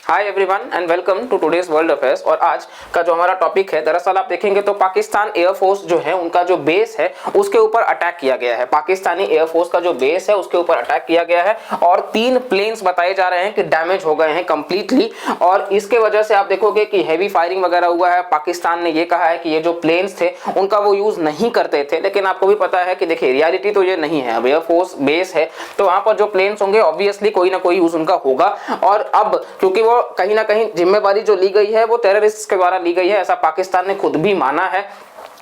Hi everyone and welcome to today's world affairs. और आज का जो हमारा टॉपिक है, दरअसल आप देखेंगे तो पाकिस्तान एयरफोर्स जो है उनका जो बेस है उसके ऊपर अटैक किया गया है। पाकिस्तानी एयरफोर्स का जो बेस है उसके ऊपर अटैक किया गया है और 3 प्लेन्स बताए जा रहे हैं कि डैमेज हो गए हैं कंप्लीटली। और इसके वजह से आप देखोगे कि हैवी फायरिंग वगैरह हुआ है। पाकिस्तान ने ये कहा है कि ये जो प्लेन्स थे उनका वो यूज नहीं करते थे, लेकिन आपको भी पता है कि देखिए रियलिटी तो ये नहीं है। अब एयरफोर्स बेस है तो वहां पर जो प्लेन्स होंगे ऑब्वियसली कोई ना कोई यूज उनका होगा। और अब क्योंकि वो कहीं ना कहीं जिम्मेदारी जो ली गई है वो टेररिस्ट के द्वारा ली गई है, ऐसा पाकिस्तान ने खुद भी माना है।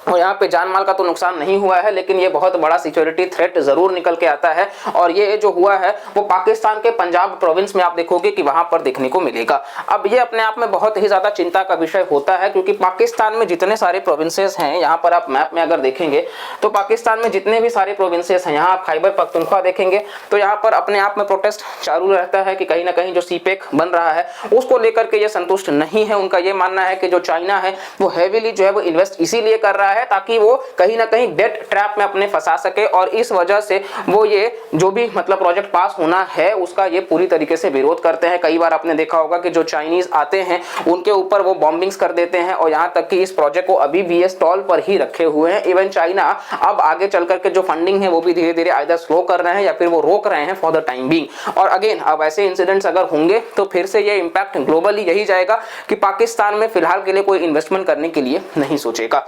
और यहाँ पे जान माल का तो नुकसान नहीं हुआ है, लेकिन ये बहुत बड़ा सिक्योरिटी थ्रेट जरूर निकल के आता है। और ये जो हुआ है वो पाकिस्तान के पंजाब प्रोविंस में आप देखोगे कि वहां पर देखने को मिलेगा। अब ये अपने आप में बहुत ही ज्यादा चिंता का विषय होता है, क्योंकि पाकिस्तान में जितने सारे प्रोविंसेस हैं, यहाँ पर आप मैप में अगर देखेंगे तो पाकिस्तान में जितने भी सारे प्रोविंसेस हैं, यहाँ आप खैबर पख्तूनख्वा देखेंगे तो यहाँ पर अपने आप में प्रोटेस्ट चालू रहता है कि कहीं ना कहीं जो सीपेक बन रहा है उसको लेकर के ये संतुष्ट नहीं है। उनका ये मानना है कि जो चाइना है वो हैवीली जो है वो इन्वेस्ट इसीलिए कर रहा है ताकि वो कहीं ना कहीं डेट ट्रैप में अपने फंसा सके, और इस वजह से वो ये जो भी मतलब प्रोजेक्ट पास होना है उसका ये पूरी तरीके से विरोध करते हैं। कई बार आपने देखा होगा कि जो चाइनीज आते हैं उनके ऊपर वो बॉम्बिंग्स कर देते हैं, और यहाँ तक कि इस प्रोजेक्ट को अभी भी ये स्टॉल पर ही रखे हुए हैं। इवन चाइना अब आगे चल करके जो फंडिंग है वो भी धीरे धीरे आइदर स्लो कर रहे हैं या फिर वो रोक रहे हैं फॉर द टाइम बीइंग। और अगेन अब ऐसे इंसिडेंट्स अगर होंगे तो फिर से ये इंपैक्ट ग्लोबली यही जाएगा कि पाकिस्तान में फिलहाल के लिए कोई इन्वेस्टमेंट करने के लिए नहीं सोचेगा।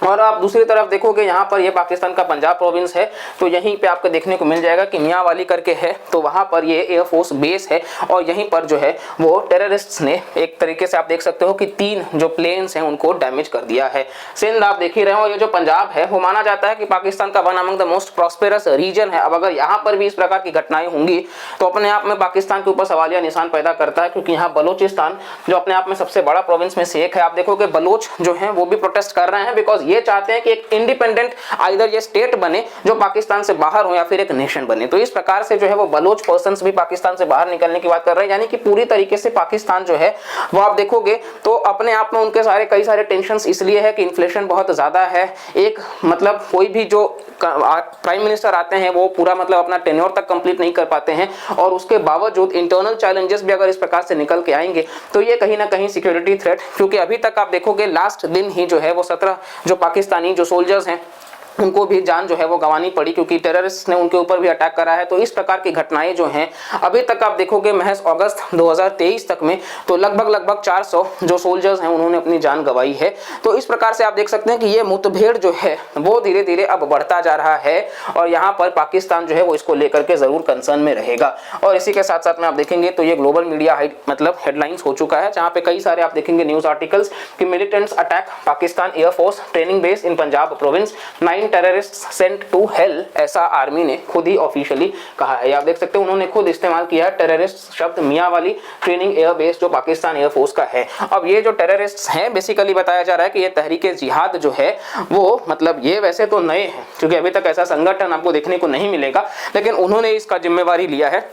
और आप दूसरी तरफ देखोगे यहाँ पर ये पाकिस्तान का पंजाब प्रोविंस है, तो यहीं पे आपको देखने को मिल जाएगा कि मियांवाली करके है, तो वहाँ पर ये एयरफोर्स बेस है। और यहीं पर जो है वो टेररिस्ट्स ने एक तरीके से आप देख सकते हो कि 3 जो प्लेन्स हैं उनको डैमेज कर दिया है। सिंध आप देख ही रहे हो, ये जो पंजाब है वो माना जाता है कि पाकिस्तान का one among the most prosperous region है। अब अगर यहाँ पर भी इस प्रकार की घटनाएं होंगी तो अपने आप में पाकिस्तान के ऊपर सवालिया निशान पैदा करता है, क्योंकि यहाँ बलोचिस्तान जो अपने आप में सबसे बड़ा प्रोविंस में से एक है, आप देखोगे बलोच जो है वो भी प्रोटेस्ट कर रहे हैं, बिकॉज ये चाहते हैं कि एक इंडिपेंडेंट आइदर ये स्टेट बने जो पाकिस्तान से बाहर हो या फिर एक नेशन बने। तो इस प्रकार से जो है वो बलोच पर्संस भी पाकिस्तान से बाहर निकलने की बात कर रहे हैं, यानी कि पूरी तरीके से पाकिस्तान जो है वो आप देखोगे तो अपने आप में उनके कई सारे टेंशंस इसलिए है कि इन्फ्लेशन बहुत ज्यादा है। एक मतलब कोई भी जो प्राइम मिनिस्टर आते हैं वो पूरा मतलब अपना टेन्योर तक कंप्लीट नहीं कर पाते हैं, और उसके बावजूद इंटरनल चैलेंजेस भी अगर इस प्रकार से निकल के आएंगे तो ये कहीं ना कहीं सिक्योरिटी थ्रेट, क्योंकि अभी तक आप देखोगे लास्ट दिन ही जो है वो 17 जो पाकिस्तानी जो सोल्जर्स हैं उनको भी जान जो है वो गंवानी पड़ी, क्योंकि टेररिस्ट ने उनके ऊपर भी अटैक करा है। तो इस प्रकार की घटनाएं जो हैं अभी तक आप देखोगे महज अगस्त 2023 तक में तो लगभग 400 जो सोल्जर्स हैं उन्होंने अपनी जान गंवाई है। तो इस प्रकार से आप देख सकते हैं कि ये मुठभेड़ जो है वो धीरे धीरे अब बढ़ता जा रहा है, और यहाँ पर पाकिस्तान जो है वो इसको लेकर के जरूर कंसर्न में रहेगा। और इसी के साथ साथ में आप देखेंगे तो ये ग्लोबल मीडिया मतलब हेडलाइंस हो चुका है, जहाँ पे कई सारे आप देखेंगे न्यूज आर्टिकल्स कि militants attack Pakistan air force training base in Punjab province, 9 terrorists sent to hell, ऐसा आर्मी ने खुद ही ऑफिशियली कहा है। आप देख सकते हैं उन्होंने खुद इस्तेमाल किया है टेररिस्ट शब्द मियांवाली ट्रेनिंग एयर बेस जो पाकिस्तान एयरफोर्स का है। अब ये जो टेररिस्ट्स हैं बेसिकली बताया जा रहा है कि ये तहरीके जिहाद जो है वो मतलब ये वैसे तो नए हैं, क्योंकि अभी तक ऐसा संगठन आपको देखने को नहीं मिलेगा, लेकिन उन्होंने इसका जिम्मेवारी लिया है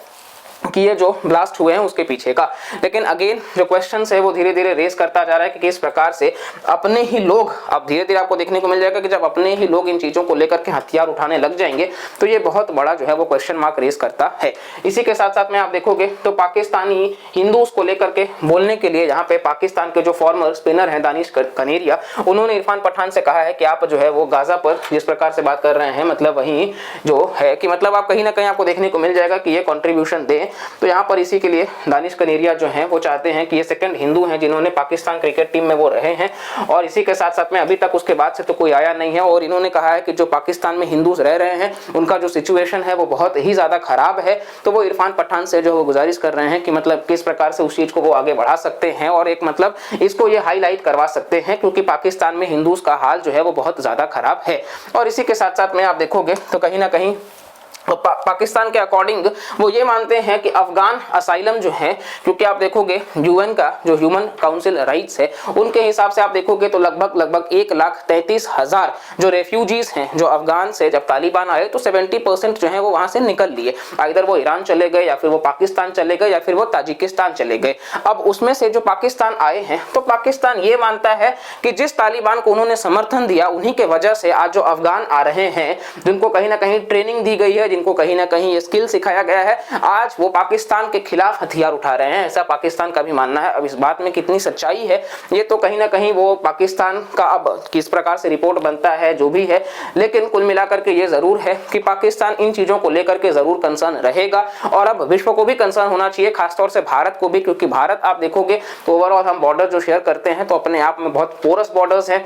कि ये जो ब्लास्ट हुए हैं उसके पीछे का। लेकिन अगेन जो क्वेश्चन है वो धीरे धीरे रेस करता जा रहा है कि किस प्रकार से अपने ही लोग, अब धीरे धीरे आपको देखने को मिल जाएगा कि जब अपने ही लोग इन चीजों को लेकर के हथियार उठाने लग जाएंगे तो ये बहुत बड़ा जो है वो क्वेश्चन मार्क रेस करता है। इसी के साथ साथ में आप देखोगे तो पाकिस्तानी हिंदूज को लेकर के बोलने के लिए यहाँ पे पाकिस्तान के जो फॉर्मर स्पिनर है दानिश कनेरिया, उन्होंने इरफान पठान से कहा है कि आप जो है वो गाजा पर जिस प्रकार से बात कर रहे हैं, मतलब वही जो है कि मतलब आप कहीं ना कहीं आपको देखने को मिल जाएगा कि ये कॉन्ट्रीब्यूशन दें। तो यहाँ पर इसी के लिए दानिश कनेरिया जो हैं वो चाहते हैं कि ये सेकंड हिंदू हैं जिन्होंने पाकिस्तान क्रिकेट टीम में वो रहे हैं, और इसी के साथ साथ में अभी तक उसके बाद से तो कोई आया नहीं है। और इन्होंने कहा है कि जो पाकिस्तान में हिंदूज रह रहे हैं उनका जो सिचुएशन है वो बहुत ही ज्यादा खराब है। तो वो इरफान पठान से जो वो गुजारिश कर रहे हैं कि मतलब किस प्रकार से उस चीज को वो आगे बढ़ा सकते हैं, और एक मतलब इसको ये हाईलाइट करवा सकते हैं, क्योंकि पाकिस्तान में हिंदूज का हाल जो है वो बहुत ज्यादा खराब है। और इसी के साथ साथ में आप देखोगे तो कहीं ना कहीं तो पाकिस्तान के अकॉर्डिंग वो ये मानते हैं कि अफगान असाइलम जो है, क्योंकि आप देखोगे यूएन का जो ह्यूमन काउंसिल राइट्स है उनके हिसाब से आप देखोगे तो लगभग 1,33,000 जो रेफ्यूजीज हैं जो अफगान से जब तालिबान आए तो 70% जो है वो वहां से निकल लिए, इधर वो ईरान चले गए या फिर वो पाकिस्तान चले गए या फिर वो ताजिकिस्तान चले गए। अब उसमें से जो पाकिस्तान आए हैं तो पाकिस्तान ये मानता है कि जिस तालिबान को उन्होंने समर्थन दिया उन्हीं के वजह से आज जो अफगान आ रहे हैं जिनको कहीं ना कहीं ट्रेनिंग दी गई है है, जिनको कहीं ना कहीं ये स्किल सिखाया गया है, आज वो पाकिस्तान के खिलाफ हथियार उठा रहे हैं, ऐसा पाकिस्तान का भी मानना है। अब इस बात में कितनी सच्चाई है ये तो कहीं ना कहीं वो पाकिस्तान का अब किस प्रकार से रिपोर्ट बनता है जो भी है, लेकिन कुल मिलाकर के ये जरूर है कि पाकिस्तान इन चीजों को लेकर के जरूर कंसर्न रहेगा और अब विश्व को भी कंसर्न होना चाहिए, खासतौर से भारत को भी, क्योंकि भारत आप देखोगे तो ओवरऑल हम बॉर्डर जो शेयर करते हैं तो अपने आप में बहुत पोरस बॉर्डर्स हैं।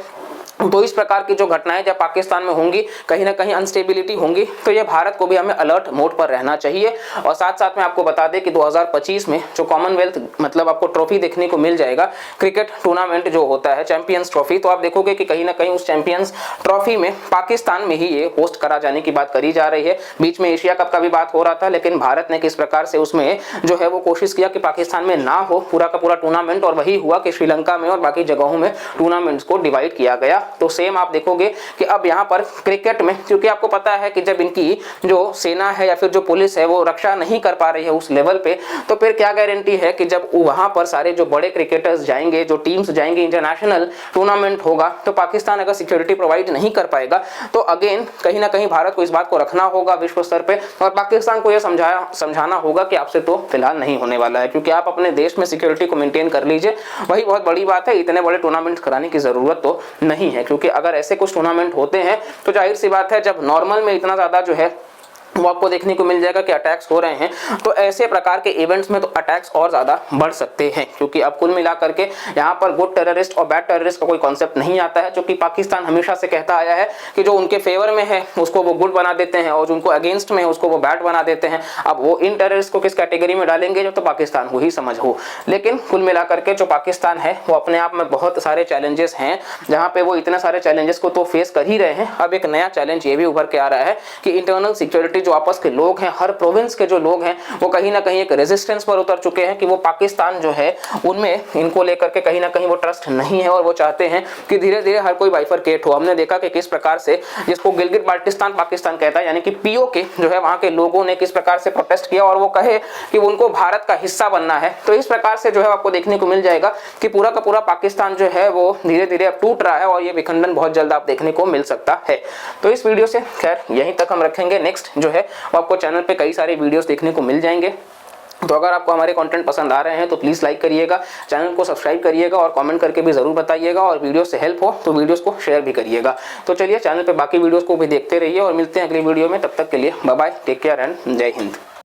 तो इस प्रकार की जो घटनाएं जब पाकिस्तान में होंगी, कहीं ना कहीं अनस्टेबिलिटी होंगी, तो ये भारत को भी हमें अलर्ट मोड पर रहना चाहिए। और साथ साथ में आपको बता दें कि 2025 में जो कॉमनवेल्थ मतलब आपको ट्रॉफी देखने को मिल जाएगा, क्रिकेट टूर्नामेंट जो होता है चैंपियंस ट्रॉफी, तो आप देखोगे कि कहीं ना कहीं उस चैंपियंस ट्रॉफी में पाकिस्तान में ही ये होस्ट करा जाने की बात करी जा रही है। बीच में एशिया कप का भी बात हो रहा था, लेकिन भारत ने किस प्रकार से उसमें जो है वो कोशिश किया कि पाकिस्तान में ना हो पूरा का पूरा टूर्नामेंट, और वही हुआ कि श्रीलंका में और बाकी जगहों में टूर्नामेंट्स को डिवाइड किया गया। तो सेम आप देखोगे कि अब यहाँ पर क्रिकेट में, क्योंकि आपको पता है कि जब इनकी जो सेना है या फिर जो पुलिस है वो रक्षा नहीं कर पा रही है उस लेवल पे, तो फिर क्या गारंटी है कि जब वहां पर सारे जो बड़े क्रिकेटर्स जाएंगे, जो टीम्स जाएंगे, इंटरनेशनल टूर्नामेंट होगा, तो पाकिस्तान अगर सिक्योरिटी प्रोवाइड नहीं कर पाएगा तो अगेन कहीं ना कहीं भारत को इस बात को रखना होगा विश्व स्तर पे, और पाकिस्तान को यह समझाना होगा कि आपसे तो फिलहाल नहीं होने वाला है, क्योंकि आप अपने देश में सिक्योरिटी को मेंटेन कर लीजिए, वही बहुत बड़ी बात है। इतने बड़े टूर्नामेंट कराने की जरूरत तो नहीं है, क्योंकि अगर ऐसे कुछ टूर्नामेंट होते हैं तो जाहिर सी बात है जब नॉर्मल में इतना ज्यादा जो है वो आपको देखने को मिल जाएगा कि अटैक्स हो रहे हैं, तो ऐसे प्रकार के इवेंट्स में तो अटैक्स और ज्यादा बढ़ सकते हैं, क्योंकि अब कुल मिलाकर के यहाँ पर गुड टेररिस्ट और बैड टेररिस्ट का कोई कॉन्सेप्ट नहीं आता है, जो कि पाकिस्तान हमेशा से कहता आया है कि जो उनके फेवर में है उसको वो गुड बना देते हैं और जो उनको अगेंस्ट में है उसको वो बैड बना देते हैं। अब वो इन टेररिस्ट को किस कैटेगरी में डालेंगे जो तो पाकिस्तान को ही समझ हो, लेकिन कुल मिलाकर के जो पाकिस्तान है वो अपने आप में बहुत सारे चैलेंजेस हैं, जहाँ पे वो इतने सारे चैलेंजेस को तो फेस कर ही रहे हैं। अब एक नया चैलेंज ये भी उभर के आ रहा है कि इंटरनल सिक्योरिटी जो आपस के लोग हैं, हर प्रोविंस के जो लोग हैं, वो कहीं ना कहीं एक रेजिस्टेंस पर उतर चुके हैं कि वो पाकिस्तान जो है उनमें इनको लेकर के कहीं ना कहीं वो ट्रस्ट नहीं है, और वो चाहते हैं कि धीरे धीरे हर कोई बाइफरकेट हो। हमने देखा कि किस प्रकार से जिसको गिलगित बाल्टिस्तान पाकिस्तान कहता है, यानी कि पीओके जो है वहां के लोगों ने किस प्रकार से प्रोटेस्ट किया और वो कहे कि उनको भारत का हिस्सा बनना है। तो इस प्रकार से जो है आपको देखने को मिल जाएगा कि पूरा का पूरा पाकिस्तान जो है वो धीरे धीरे अब टूट रहा है, और ये विखंडन बहुत जल्द आप देखने को मिल सकता है। तो इस वीडियो से खैर यहीं तक हम रखेंगे। नेक्स्ट जो है वो आपको चैनल पे कई सारे वीडियोस देखने को मिल जाएंगे। तो अगर आपको हमारे कंटेंट पसंद आ रहे हैं तो प्लीज़ लाइक करिएगा, चैनल को सब्सक्राइब करिएगा और कमेंट करके भी ज़रूर बताइएगा, और वीडियो से हेल्प हो तो वीडियोस को शेयर भी करिएगा। तो चलिए चैनल पे बाकी वीडियोस को भी देखते रहिए और मिलते हैं अगली वीडियो में। तब तक के लिए bye bye, take care and जय हिंद।